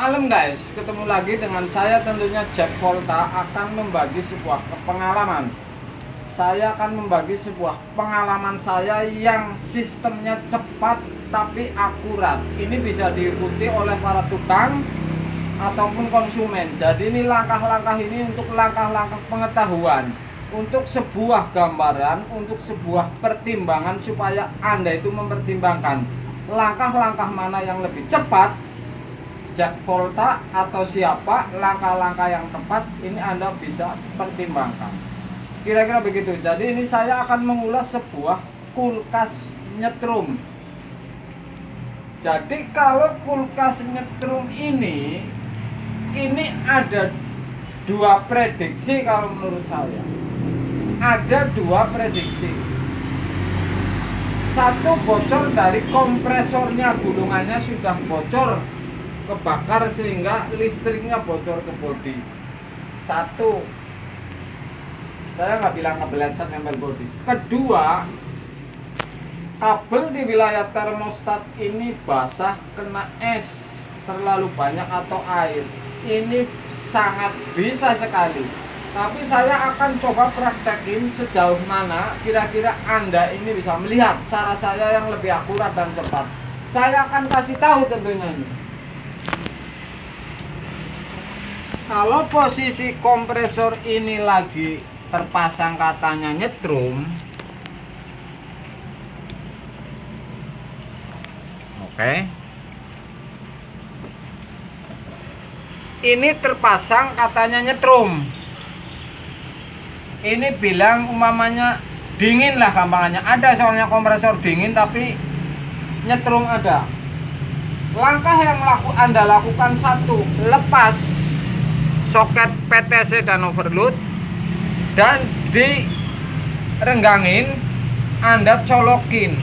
Malam guys, ketemu lagi dengan saya tentunya Jack Volta akan membagi sebuah pengalaman. Saya akan membagi sebuah pengalaman saya yang sistemnya cepat tapi akurat. Ini bisa diikuti oleh para tukang ataupun konsumen. Jadi ini langkah-langkah ini untuk langkah-langkah pengetahuan, untuk sebuah gambaran, untuk sebuah pertimbangan supaya Anda itu mempertimbangkan langkah-langkah mana yang lebih cepat, Jack Volta atau siapa, langkah-langkah yang tepat. Ini Anda bisa pertimbangkan. Kira-kira begitu. Jadi ini saya akan mengulas sebuah kulkas nyetrum. Jadi kalau kulkas nyetrum ini ada dua prediksi kalau menurut saya. Ada dua prediksi. Satu, bocor dari kompresornya, gulungannya sudah bocor, kebakar sehingga listriknya bocor ke bodi. Satu, saya nggak bilang ngebelecet nempel bodi. Kedua, kabel di wilayah termostat ini basah, kena es terlalu banyak atau air. Ini sangat bisa sekali. Tapi saya akan coba praktekin sejauh mana kira-kira Anda ini bisa melihat cara saya yang lebih akurat dan cepat. Saya akan kasih tahu tentunya ini. Kalau posisi kompresor ini lagi terpasang katanya nyetrum, oke. Ini terpasang katanya nyetrum. Ini bilang umpamanya dingin lah gampangannya. Ada soalnya kompresor dingin tapi nyetrum ada. Langkah yang Anda lakukan satu, lepas soket PTC dan overload dan direnggangin, Anda colokin.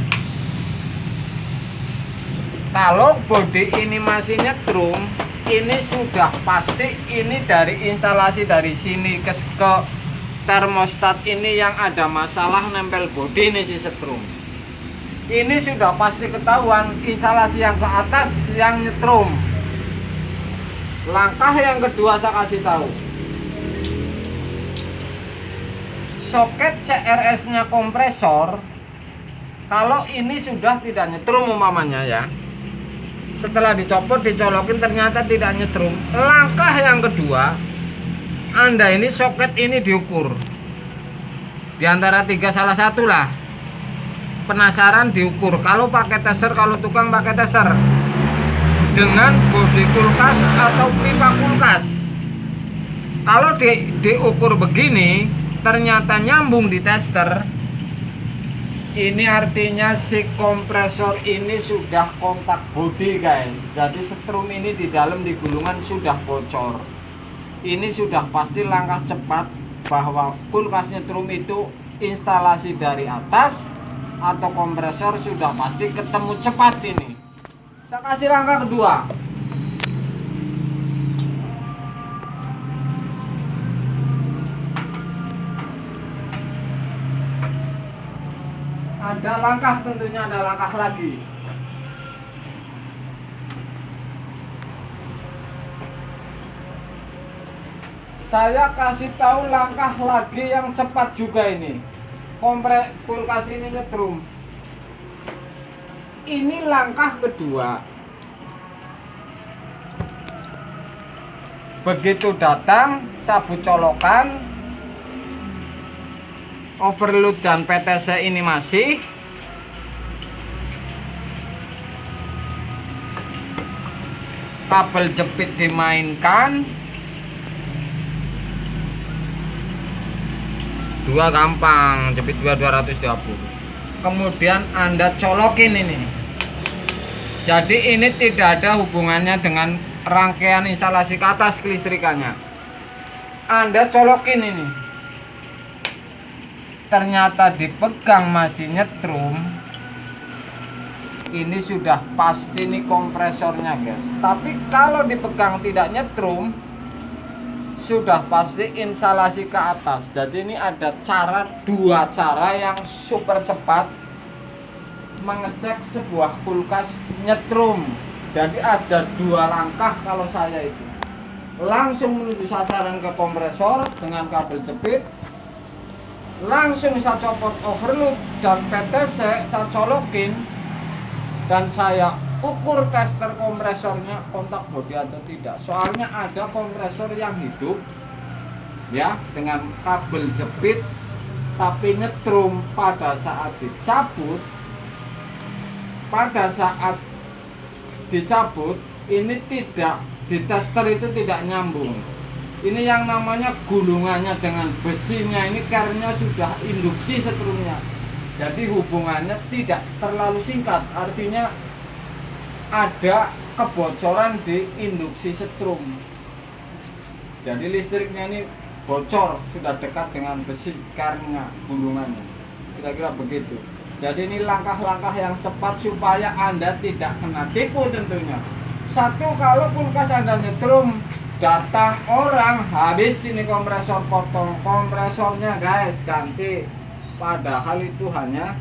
Kalau bodi ini masih nyetrum, ini sudah pasti ini dari instalasi dari sini ke termostat ini yang ada masalah nempel bodi ini si setrum. Ini sudah pasti ketahuan instalasi yang ke atas yang nyetrum. Langkah yang kedua saya kasih tahu. Soket CRS-nya kompresor, kalau ini sudah tidak nyetrum umpamanya ya. Setelah dicopot, dicolokin ternyata tidak nyetrum. Langkah yang kedua, Anda ini soket ini diukur. Di antara tiga salah satu lah. Penasaran diukur. Kalau pakai tester, kalau tukang pakai tester. Dengan bodi kulkas atau pipa kulkas. Kalau diukur begini, ternyata nyambung di tester. Ini artinya si kompresor ini sudah kontak bodi guys. Jadi setrum ini di dalam di gulungan sudah bocor. Ini sudah pasti langkah cepat bahwa kulkas nyetrum itu instalasi dari atas atau kompresor sudah pasti ketemu cepat ini. Saya kasih langkah kedua. Ada langkah, tentunya ada langkah lagi. Saya kasih tahu langkah lagi yang cepat juga ini. Kulkas ini nyetrum. Ini langkah kedua. Begitu datang, cabut colokan, overload dan PTC ini masih. Kabel jepit dimainkan. Dua gampang, jepit 220. Kemudian Anda colokin ini. Jadi ini tidak ada hubungannya dengan rangkaian instalasi ke atas kelistrikannya. Anda colokin ini. Ternyata dipegang masih nyetrum. Ini sudah pasti nih kompresornya guys. Tapi kalau dipegang tidak nyetrum, sudah pasti instalasi ke atas. Jadi ini ada dua cara yang super cepat mengecek sebuah kulkas nyetrum. Jadi ada 2 langkah kalau saya itu. Langsung menuju sasaran ke kompresor dengan kabel jepit. Langsung saya copot overload dan PTC saya colokin, dan saya ukur tester kompresornya kontak bodi atau tidak. Soalnya ada kompresor yang hidup ya dengan kabel jepit tapi nyetrum pada saat dicabut. Pada saat dicabut ini tidak, di tester itu tidak nyambung. Ini yang namanya gulungannya dengan besinya ini karena sudah induksi setrumnya. Jadi hubungannya tidak terlalu singkat, artinya ada kebocoran di induksi setrum. Jadi listriknya ini bocor, sudah dekat dengan besi karena gulungannya. Kira-kira begitu. Jadi ini langkah-langkah yang cepat supaya Anda tidak kena tipu tentunya. Satu, kalau kulkas Anda nyetrum, datang orang, habis ini kompresor, potong kompresornya guys, ganti. Padahal itu hanya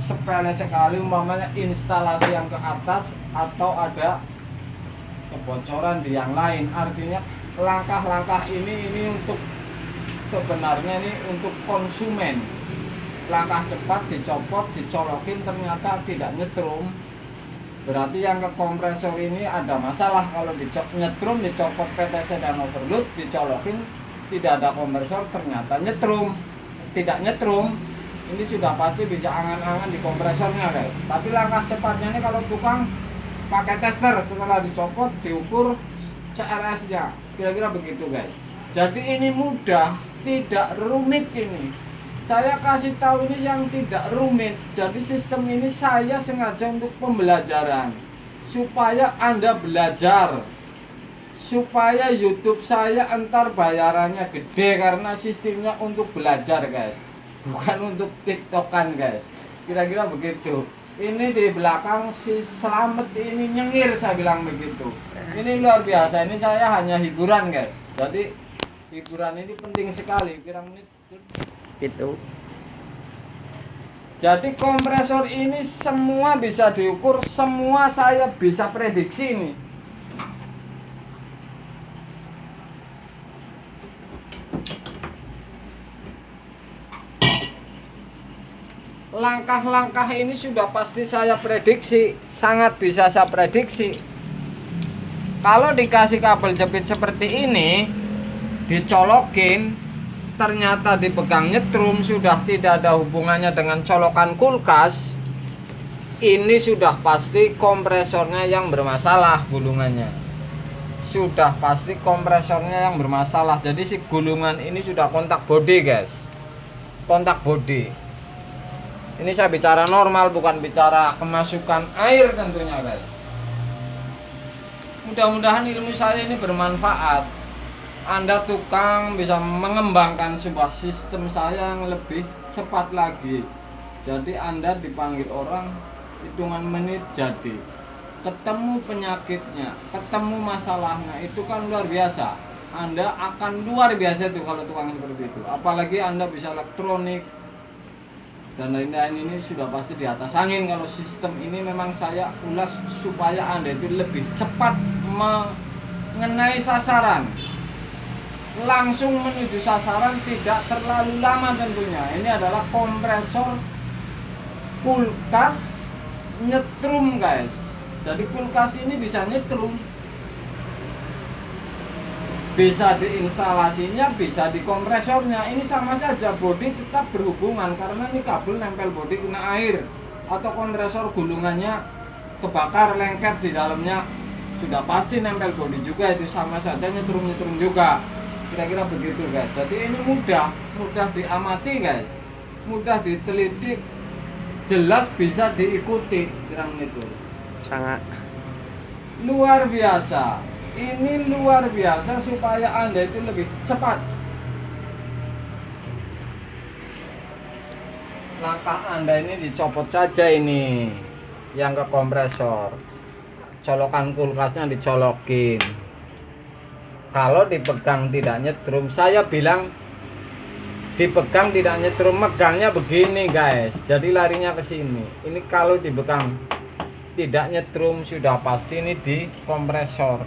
sepele sekali, umpamanya instalasi yang ke atas atau ada kebocoran di yang lain. Artinya langkah-langkah ini untuk sebenarnya ini untuk konsumen. Langkah cepat, dicopot, dicolokin, ternyata tidak nyetrum, berarti yang ke kompresor ini ada masalah. Kalau nyetrum, dicopot PTC dan overload, dicolokin, tidak ada kompresor, ternyata nyetrum. Tidak nyetrum, ini sudah pasti bisa angan-angan di kompresornya guys. Tapi langkah cepatnya ini kalau tukang pakai tester, setelah dicopot diukur CRS nya, kira-kira begitu guys. Jadi ini mudah, tidak rumit ini. Saya kasih tahu ini yang tidak rumit. Jadi sistem ini saya sengaja untuk pembelajaran, supaya Anda belajar, supaya YouTube saya entar bayarannya gede, karena sistemnya untuk belajar guys, bukan untuk tiktokan guys. Kira-kira begitu. Ini di belakang si Slamet ini nyengir, saya bilang begitu. Ini luar biasa, ini saya hanya hiburan guys. Jadi hiburan ini penting sekali. Kira menit itu. Jadi kompresor ini semua bisa diukur, semua saya bisa prediksi ini. Langkah-langkah ini sudah pasti saya prediksi, sangat bisa saya prediksi. Kalau dikasih kabel jepit seperti ini, dicolokin, ternyata dipegang nyetrum, sudah tidak ada hubungannya dengan colokan kulkas, ini sudah pasti kompresornya yang bermasalah, gulungannya. Sudah pasti kompresornya yang bermasalah. Jadi si gulungan ini sudah kontak bodi guys, kontak bodi. Ini saya bicara normal, bukan bicara kemasukan air tentunya guys. Mudah-mudahan ilmu saya ini bermanfaat. Anda tukang bisa mengembangkan sebuah sistem saya yang lebih cepat lagi. Jadi Anda dipanggil orang, hitungan menit jadi. Ketemu penyakitnya, ketemu masalahnya, itu kan luar biasa. Anda akan luar biasa tuh kalau tukang seperti itu. Apalagi Anda bisa elektronik dan lain-lain, ini sudah pasti di atas angin. Kalau sistem ini memang saya ulas supaya Anda itu lebih cepat mengenai sasaran, langsung menuju sasaran, tidak terlalu lama tentunya. Ini adalah kompresor kulkas nyetrum guys. Jadi kulkas ini bisa nyetrum, bisa diinstalasinya, bisa di kompresornya. Ini sama saja, bodi tetap berhubungan karena ini kabel nempel bodi kena air, atau kompresor gulungannya kebakar, lengket di dalamnya, sudah pasti nempel bodi juga, itu sama saja nyetrum juga. Kira-kira begitu guys. Jadi ini mudah diamati guys, mudah diteliti, jelas bisa diikuti. Kurang itu sangat luar biasa. Ini luar biasa supaya Anda itu lebih cepat. Langkah Anda ini dicopot saja ini yang ke kompresor, colokan kulkasnya dicolokin. Kalau dipegang tidak nyetrum, saya bilang dipegang tidak nyetrum, megangnya begini guys, jadi larinya ke sini. Ini kalau dipegang tidak nyetrum, sudah pasti ini di kompresor.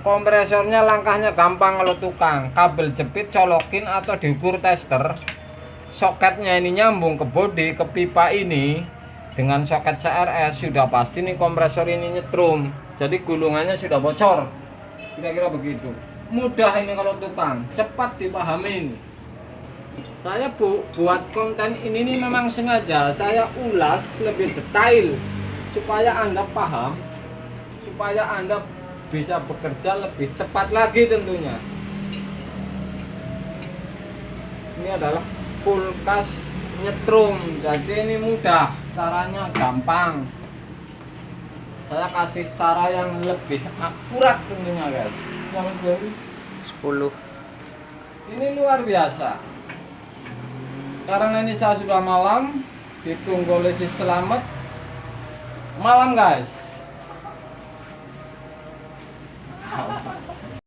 Kompresornya langkahnya gampang kalau tukang, kabel jepit colokin atau diukur tester. Soketnya ini nyambung ke bodi, ke pipa ini dengan soket CRS, sudah pasti nih kompresor ini nyetrum. Jadi gulungannya sudah bocor. Kira-kira begitu. Mudah ini kalau tukang, cepat dipahamin. Saya buat konten ini nih memang sengaja saya ulas lebih detail supaya Anda paham, supaya Anda bisa bekerja lebih cepat lagi tentunya. Ini adalah kulkas nyetrum, jadi ini mudah, caranya gampang. Saya kasih cara yang lebih akurat tentunya guys. Yang 10. ini luar biasa. Karena ini saya sudah malam, ditunggu oleh si Selamat. Malam guys.